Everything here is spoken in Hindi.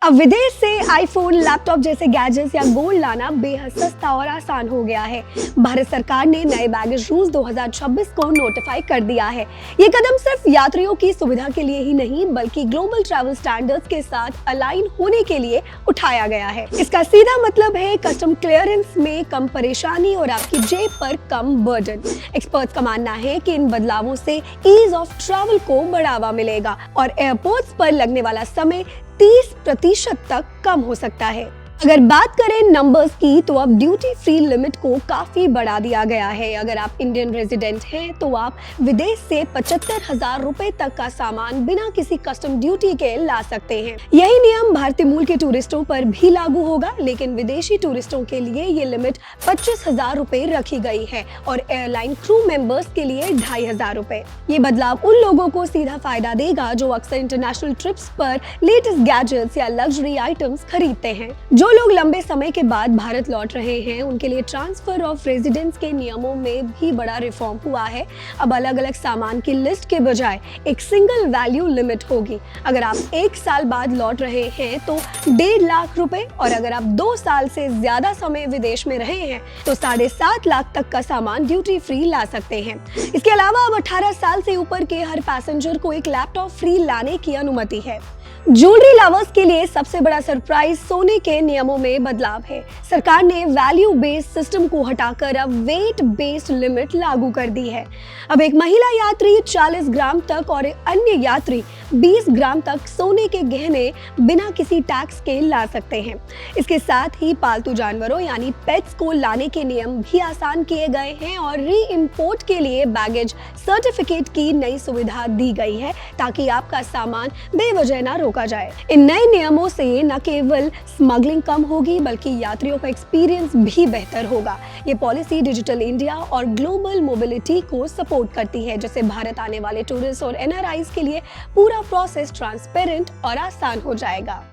अब विदेश से आईफोन, लैपटॉप जैसे गैजेट्स या गोल्ड लाना बेहद सस्ता और आसान हो गया है। भारत सरकार ने नए बैगेज रूल्स 2026 को नोटिफाई कर दिया है। ये कदम सिर्फ यात्रियों की सुविधा के लिए ही नहीं बल्कि ग्लोबल ट्रैवल स्टैंडर्ड्स के साथ अलाइन होने के लिए उठाया गया है। इसका सीधा मतलब है कस्टम क्लियरेंस में कम परेशानी और आपकी जेब पर कम बर्डन। एक्सपर्ट्स का मानना है कि इन बदलावों से ईज ऑफ ट्रैवल को बढ़ावा मिलेगा और एयरपोर्ट्स पर लगने वाला समय 30% तक कम हो सकता है। अगर बात करें नंबर्स की तो अब ड्यूटी फ्री लिमिट को काफी बढ़ा दिया गया है। अगर आप इंडियन रेजिडेंट हैं तो आप विदेश से 75,000 रुपए तक का सामान बिना किसी कस्टम ड्यूटी के ला सकते हैं। यही नियम भारतीय मूल के टूरिस्टों पर भी लागू होगा, लेकिन विदेशी टूरिस्टों के लिए ये लिमिट 25,000 रुपए रखी गई है और एयरलाइन क्रू मेंबर्स के लिए 2,500 रुपए। ये बदलाव उन लोगों को सीधा फायदा देगा जो अक्सर इंटरनेशनल ट्रिप्स पर लेटेस्ट गैजेट्स या लग्जरी आइटम्स खरीदते हैं। जो लोग लंबे समय के बाद भारत लौट रहे हैं उनके लिए ट्रांसफर ऑफ रेजिडेंस के नियमों में भी बड़ा रिफॉर्म हुआ है। अब अलग अलग सामान की लिस्ट के बजाय एक सिंगल वैल्यू लिमिट होगी। अगर आप 1 साल बाद लौट रहे हैं तो 1.5 लाख रुपए और अगर आप 2 साल से ज्यादा समय विदेश में रहे हैं तो 7.5 लाख तक का सामान ड्यूटी फ्री ला सकते हैं। इसके अलावा अब 18 साल से ऊपर के हर पैसेंजर को एक लैपटॉप फ्री लाने की अनुमति है। ज्वेलरी लवर्स के लिए सबसे बड़ा सरप्राइज सोने के नियमों में बदलाव है। सरकार ने वैल्यू बेस्ड सिस्टम को हटाकर अब वेट बेस्ड लिमिट लागू कर दी है। अब एक महिला यात्री 40 ग्राम तक और अन्य यात्री 20 ग्राम तक सोने के गहने बिना किसी टैक्स के ला सकते हैं। इसके साथ ही पालतू जानवरों यानी पेट्स को लाने के नियम भी आसान किए गए हैं और री इम्पोर्ट के लिए बैगेज सर्टिफिकेट की नई सुविधा दी गई है ताकि आपका सामान बेवजह ना रोका जाए। इन नए नियमों से न केवल स्मगलिंग कम होगी बल्कि यात्रियों का एक्सपीरियंस भी बेहतर होगा। ये पॉलिसी डिजिटल इंडिया और ग्लोबल मोबिलिटी को सपोर्ट करती है, जिससे भारत आने वाले टूरिस्ट और एनआरआईज के लिए पूरा प्रोसेस ट्रांसपेरेंट और आसान हो जाएगा।